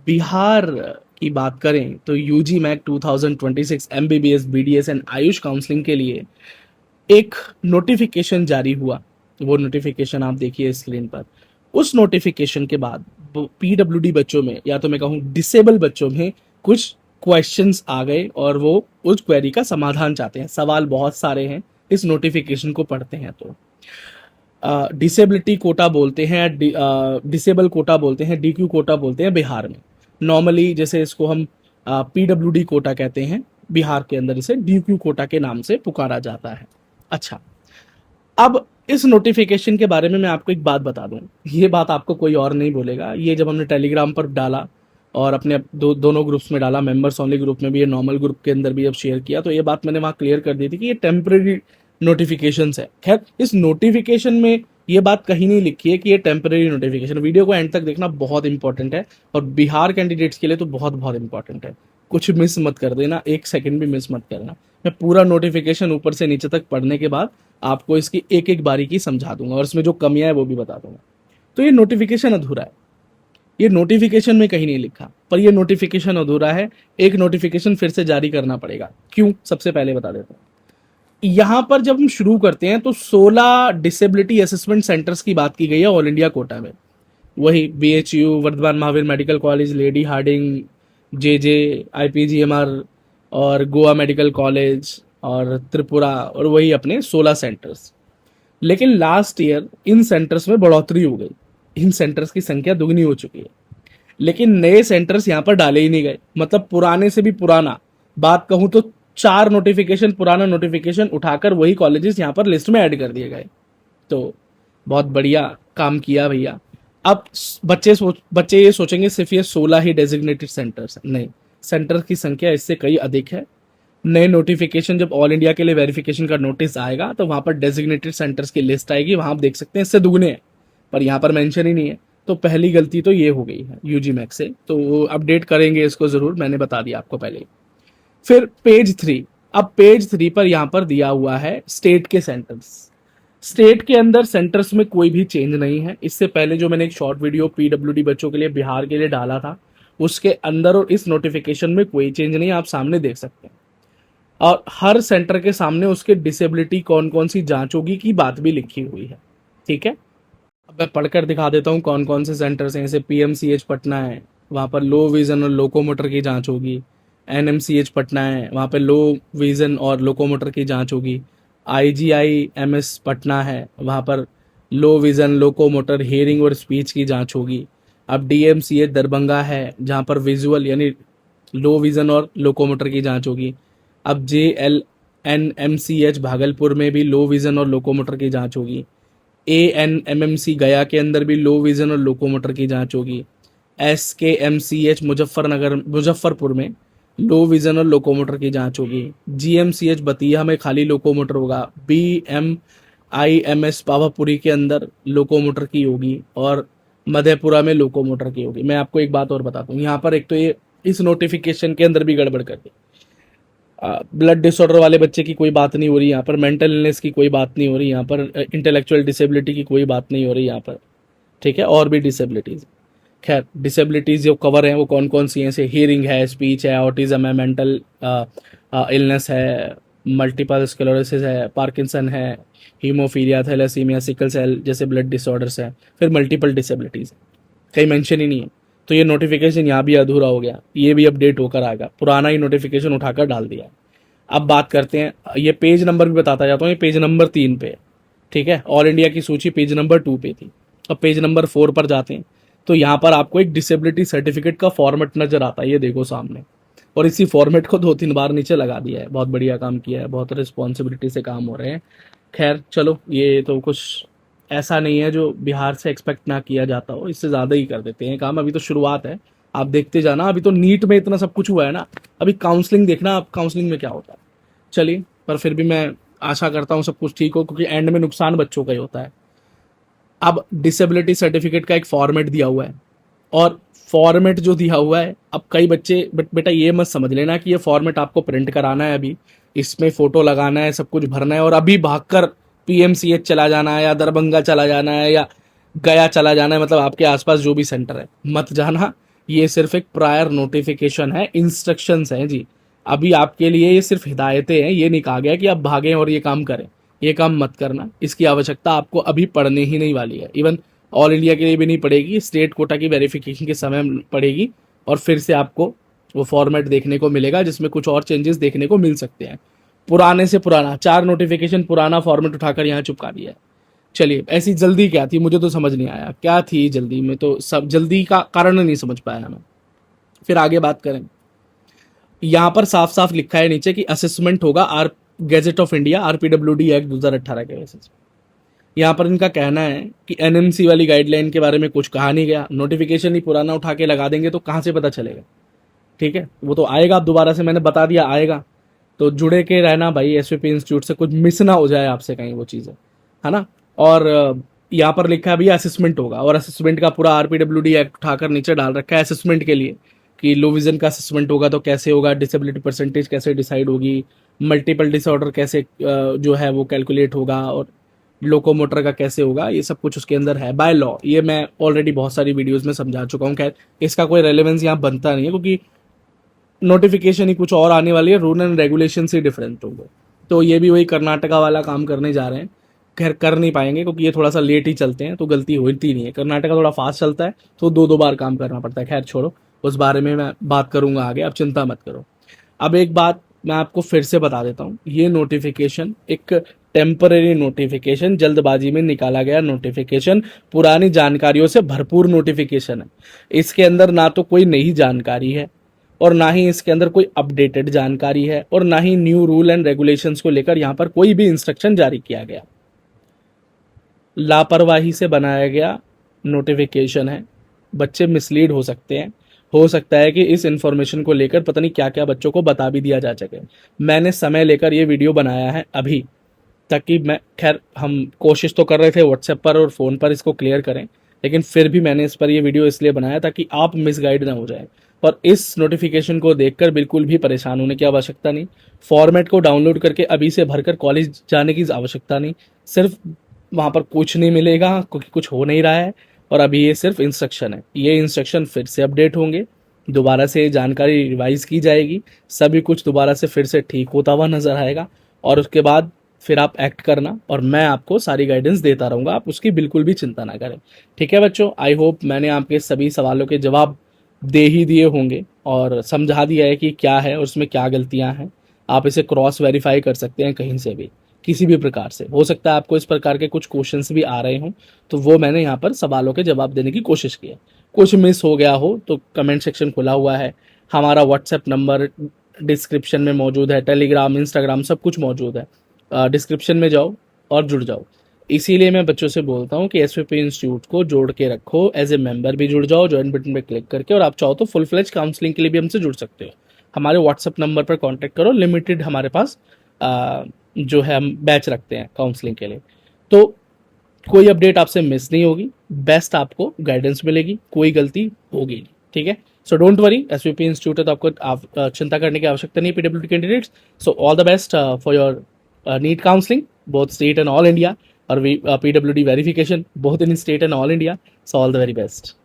बिहार की बात करें तो यूजी मैक 2026 MBBS BDS and AYUSH counselling के लिए एक नोटिफिकेशन जारी हुआ। वो नोटिफिकेशन आप देखिए स्क्रीन पर। उस नोटिफिकेशन के बाद पीडब्ल्यूडी बच्चों में या तो मैं कहूँ डिसेबल बच्चों में कुछ क्वेश्चंस आ गए और वो उस क्वेरी का समाधान चाहते हैं। सवाल बहुत सारे हैं इस नोटिफिकेशन को पढ़ते हैं तो डिसेबिलिटी कोटा बोलते हैं, डिसेबल कोटा बोलते हैं, डीक्यू कोटा बोलते हैं बिहार में। नॉर्मली जैसे इसको हम पीडब्ल्यूडी कोटा कहते हैं, बिहार के अंदर इसे डीक्यू कोटा के नाम से पुकारा जाता है। अच्छा, अब इस नोटिफिकेशन के बारे में मैं आपको एक बात बता दूं। ये बात आपको कोई और नहीं बोलेगा। ये जब हमने टेलीग्राम पर डाला और अपने दोनों ग्रुप्स में डाला, मेंबर्स ओनली ग्रुप में भी, ये नॉर्मल ग्रुप के अंदर भी जब शेयर किया, तो ये बात मैंने वहां क्लियर कर दी थी कि ये टेम्परेरी नोटिफिकेशन है। खैर, इस नोटिफिकेशन में ये बात कहीं नहीं लिखी है कि ये टेम्परेरी नोटिफिकेशन। वीडियो को एंड तक देखना बहुत इंपॉर्टेंट है और बिहार कैंडिडेट्स के लिए तो बहुत बहुत इंपॉर्टेंट है। कुछ मिस मत कर देना, एक सेकंड भी मिस मत करना। मैं पूरा नोटिफिकेशन ऊपर से नीचे तक पढ़ने के बाद आपको इसकी एक एक बारीकी समझा दूंगा और इसमें जो कमियां है वो भी बता दूंगा। तो ये नोटिफिकेशन अधूरा है, ये नोटिफिकेशन में कहीं नहीं लिखा, पर ये नोटिफिकेशन अधूरा है। एक नोटिफिकेशन फिर से जारी करना पड़ेगा। क्यों, सबसे पहले बता देता हूँ। यहां पर जब हम शुरू करते हैं तो 16 डिसेबिलिटी असेसमेंट सेंटर्स की बात की गई है ऑल इंडिया कोटा में। वही BHU, Vardhman Mahavir medical college, Lady Hardinge, JJ, IPGMER और गोवा मेडिकल कॉलेज और त्रिपुरा, और वही अपने 16 सेंटर्स। लेकिन लास्ट ईयर इन सेंटर्स में बढ़ोतरी हो गई, इन सेंटर्स की संख्या दुगनी हो चुकी है। लेकिन नए सेंटर्स यहाँ पर डाले ही नहीं गए, मतलब पुराने से भी पुराना बात कहूं तो 4 नोटिफिकेशन, पुराना नोटिफिकेशन उठाकर वही कॉलेजेस यहाँ पर लिस्ट में ऐड कर दिए गए। तो बहुत बढ़िया काम किया भैया। अब बच्चे ये सोचेंगे सिर्फ ये 16 ही डेजिग्नेटेड सेंटर्स हैं। नहीं, सेंटर की संख्या इससे कई अधिक है। नए नोटिफिकेशन जब ऑल इंडिया के लिए वेरिफिकेशन का नोटिस आएगा तो वहां पर डेजिग्नेटेड सेंटर्स की लिस्ट आएगी, वहां आप देख सकते हैं इससे दुगने हैं, पर यहाँ पर मेंशन ही नहीं है। तो पहली गलती तो ये हो गई है यूजी मैक से, तो वो अपडेट करेंगे इसको जरूर, मैंने बता दिया आपको पहले। फिर पेज 3, अब पेज 3 पर यहाँ पर दिया हुआ है स्टेट के सेंटर्स। स्टेट के अंदर सेंटर्स में कोई भी चेंज नहीं है। इससे पहले जो मैंने एक शॉर्ट वीडियो पीडब्ल्यूडी बच्चों के लिए बिहार के लिए डाला था, उसके अंदर और इस नोटिफिकेशन में कोई चेंज नहीं है, आप सामने देख सकते हैं। और हर सेंटर के सामने उसके डिसेबिलिटी कौन कौन सी जांच होगी की बात भी लिखी हुई है। ठीक है, अब मैं पढ़कर दिखा देता हूँ कौन कौन से सेंटर्स हैं। जैसे पीएमसीएच पटना है, वहाँ पर लो विजन और लोकोमोटर की जांच होगी। एनएमसीएच पटना है, वहाँ पर लो विजन और लोकोमोटर की जांच होगी। आईजीआईएमएस पटना है, वहाँ पर लो विजन, लोकोमोटर, हियरिंग और स्पीच की जांच होगी। अब डीएमसीएच दरभंगा है, जहाँ पर विजुअल यानी लो विजन और लोकोमोटर की जांच होगी। अब JLNMCH भागलपुर में भी लो विजन और लोकोमोटर की जांच होगी। ANMMC गया के अंदर भी लो विजन और लोकोमोटर की जांच होगी। SKMCH मुजफ्फरपुर में लो विजन और लोकोमोटर की जांच होगी। GMCH बतिया में खाली लोकोमोटर होगा। BMIMS पावापुरी के अंदर लोकोमोटर की होगी और मधेपुरा में लोकोमोटर की होगी। मैं आपको एक बात और बताता हूँ, यहाँ पर एक तो ये इस नोटिफिकेशन के अंदर भी गड़बड़ कर दी। ब्लड डिसऑर्डर वाले बच्चे की कोई बात नहीं हो रही यहाँ पर, मेंटल इलनेस की कोई बात नहीं हो रही यहाँ पर, इंटेलेक्चुअल डिसेबिलिटी की कोई बात नहीं हो रही यहाँ पर। ठीक है, और भी डिसेबिलिटीज। खैर, डिसेबिलिटीज जो कवर हैं वो कौन कौन सी हैं, जैसे हियरिंग है, स्पीच है, ऑटिज्म है, मेंटल इलनेस है, मल्टीपल स्क्लेरोसिस है, पार्किंसन है, हीमोफीलिया, थैलेसीमिया, सिकल सेल जैसे ब्लड डिसऑर्डर्स है, फिर मल्टीपल डिसेबिलिटीज कहीं मेंशन ही नहीं है। तो ये नोटिफिकेशन यहाँ भी अधूरा हो गया, ये भी अपडेट होकर आएगा। पुराना ही नोटिफिकेशन उठाकर डाल दिया। अब बात करते हैं, ये पेज नंबर भी बताता जाता हूँ, ये पेज नंबर 3 पे। ठीक है, ऑल इंडिया की सूची पेज नंबर 2 पे थी। अब पेज नंबर 4 पर जाते हैं तो यहाँ पर आपको एक डिसेबिलिटी सर्टिफिकेट का फॉर्मेट नजर आता है, ये देखो सामने। और इसी फॉर्मेट को 2-3 बार नीचे लगा दिया है। बहुत बढ़िया काम किया है, बहुत रिस्पॉन्सिबिलिटी से काम हो रहे हैं। खैर चलो, ये तो कुछ ऐसा नहीं है जो बिहार से एक्सपेक्ट ना किया जाता हो, इससे ज़्यादा ही कर देते हैं काम। अभी तो शुरुआत है, आप देखते जाना। अभी तो नीट में इतना सब कुछ हुआ है ना, अभी काउंसलिंग देखना, अब काउंसलिंग में क्या होता है। चलिए, पर फिर भी मैं आशा करता हूँ सब कुछ ठीक हो, क्योंकि एंड में नुकसान बच्चों का ही होता है। अब डिसेबिलिटी सर्टिफिकेट का एक फॉर्मेट दिया हुआ है, और फॉर्मेट जो दिया हुआ है, अब कई बच्चे बेटा ये मत समझ लेना कि ये फॉर्मेट आपको प्रिंट कराना है, अभी इसमें फोटो लगाना है, सब कुछ भरना है और अभी भागकर पीएमसीएच चला जाना है या दरभंगा चला जाना है या गया चला जाना है, मतलब आपके आसपास जो भी सेंटर है मत जाना। ये सिर्फ एक प्रायर नोटिफिकेशन है, इंस्ट्रक्शंस हैं जी। अभी आपके लिए ये सिर्फ हिदायतें हैं, ये नहीं कहा गया कि आप भागें और ये काम करें, ये काम मत करना। इसकी आवश्यकता आपको अभी पड़ने ही नहीं वाली है, इवन ऑल इंडिया के लिए भी नहीं पड़ेगी, स्टेट कोटा की वेरिफिकेशन के समय पड़ेगी। और फिर से आपको वो फॉर्मेट देखने को मिलेगा जिसमें कुछ और चेंजेस देखने को मिल सकते हैं। पुराने से पुराना 4 नोटिफिकेशन पुराना फॉर्मेट उठाकर यहाँ चिपका दिया है। चलिए, ऐसी जल्दी क्या थी, मुझे तो समझ नहीं आया क्या थी जल्दी में, तो सब जल्दी का कारण नहीं समझ पाया मैं। फिर आगे बात करें, यहां पर साफ साफ लिखा है नीचे कि असेसमेंट होगा or gazette of India RPWD act 2018 के बेसिस। यहाँ पर इनका कहना है कि एनएमसी वाली गाइडलाइन के बारे में कुछ कहा नहीं गया, नोटिफिकेशन ही पुराना उठा के लगा देंगे तो कहाँ से पता चलेगा। ठीक है, वो तो आएगा, अब दोबारा से मैंने बता दिया आएगा, तो जुड़े के रहना भाई एसवीपी इंस्टीट्यूट से, कुछ मिस ना हो जाए आपसे कहीं वो चीज़ें, है ना। और यहाँ पर लिखा है भैया असेसमेंट होगा, और असेसमेंट का पूरा आरपीडब्ल्यूडी एक्ट उठाकर नीचे डाल रखा है असेसमेंट के लिए कि लो विजन का असेसमेंट होगा तो कैसे होगा, डिसेबिलिटी परसेंटेज कैसे डिसाइड होगी, मल्टीपल डिसऑर्डर कैसे जो है वो कैलकुलेट होगा, और लोकोमोटर का कैसे होगा, ये सब कुछ उसके अंदर है बाय लॉ। ये मैं ऑलरेडी बहुत सारी वीडियोस में समझा चुका हूँ, खैर इसका कोई रेलेवेंस यहाँ बनता नहीं है क्योंकि नोटिफिकेशन ही कुछ और आने वाली है, रूल एंड रेगुलेशन से डिफरेंट होंगे। तो ये भी वही कर्नाटका वाला काम करने जा रहे हैं, खैर कर नहीं पाएंगे क्योंकि ये थोड़ा सा लेट ही चलते हैं, तो गलती होती नहीं है। कर्नाटका थोड़ा फास्ट चलता है तो 2-2 बार काम करना पड़ता है, खैर छोड़ो, उस बारे में मैं बात करूंगा आगे, आप चिंता मत करो। अब एक बात मैं आपको फिर से बता देता हूँ, ये नोटिफिकेशन एक टेम्पररी नोटिफिकेशन, जल्दबाजी में निकाला गया नोटिफिकेशन, पुरानी जानकारियों से भरपूर नोटिफिकेशन है। इसके अंदर ना तो कोई नई जानकारी है, और ना ही इसके अंदर कोई अपडेटेड जानकारी है, और ना ही न्यू रूल एंड रेगुलेशंस को लेकर यहाँ पर कोई भी इंस्ट्रक्शन जारी किया गया। लापरवाही से बनाया गया नोटिफिकेशन है, बच्चे मिसलीड हो सकते हैं, हो सकता है कि इस इंफॉर्मेशन को लेकर पता नहीं क्या क्या बच्चों को बता भी दिया जा सके। मैंने समय लेकर ये वीडियो बनाया है अभी, ताकि मैं, खैर हम कोशिश तो कर रहे थे व्हाट्सएप पर और फ़ोन पर इसको क्लियर करें, लेकिन फिर भी मैंने इस पर ये वीडियो इसलिए बनाया ताकि आप मिसगाइड ना हो जाए। और इस नोटिफिकेशन को देखकर बिल्कुल भी परेशान होने की आवश्यकता नहीं, फॉर्मेट को डाउनलोड करके अभी से भरकर कॉलेज जाने की आवश्यकता नहीं, सिर्फ वहाँ पर कुछ नहीं मिलेगा क्योंकि कुछ हो नहीं रहा है, और अभी ये सिर्फ इंस्ट्रक्शन है। ये इंस्ट्रक्शन फिर से अपडेट होंगे, दोबारा से जानकारी रिवाइज की जाएगी, सभी कुछ दोबारा से फिर से ठीक होता हुआ नजर आएगा, और उसके बाद फिर आप एक्ट करना, और मैं आपको सारी गाइडेंस देता रहूंगा, आप उसकी बिल्कुल भी चिंता ना करें। ठीक है बच्चों, आई होप मैंने आपके सभी सवालों के जवाब दे ही दिए होंगे और समझा दिया है कि क्या है और उसमें क्या गलतियां हैं। आप इसे क्रॉस वेरीफाई कर सकते हैं कहीं से भी, किसी भी प्रकार से। हो सकता है आपको इस प्रकार के कुछ क्वेश्चंस भी आ रहे हों, तो वो मैंने यहाँ पर सवालों के जवाब देने की कोशिश की है। कुछ मिस हो गया हो तो कमेंट सेक्शन खुला हुआ है, हमारा व्हाट्सएप नंबर डिस्क्रिप्शन में मौजूद है, टेलीग्राम, इंस्टाग्राम सब कुछ मौजूद है, डिस्क्रिप्शन में जाओ और जुड़ जाओ। इसीलिए मैं बच्चों से बोलता हूँ कि एसवीपी इंस्टीट्यूट को जोड़ के रखो, एज ए मेंबर भी जुड़ जाओ, ज्वाइन बटन पे क्लिक करके, और आप चाहो तो फुल फ्लेज काउंसलिंग के लिए भी हमसे जुड़ सकते हो। हमारे व्हाट्सएप नंबर पर कांटेक्ट करो, लिमिटेड हमारे पास जो है हम बैच रखते हैं काउंसलिंग के लिए, तो कोई अपडेट आपसे मिस नहीं होगी, बेस्ट आपको गाइडेंस मिलेगी, कोई गलती होगी नहीं। ठीक है, so don't worry, SVP institute है तो आपको चिंता करने की आवश्यकता नहीं है PWD candidates. So all the best for your NEET counselling, both state and all India, और PWD verification both in state and all India. So all the very best.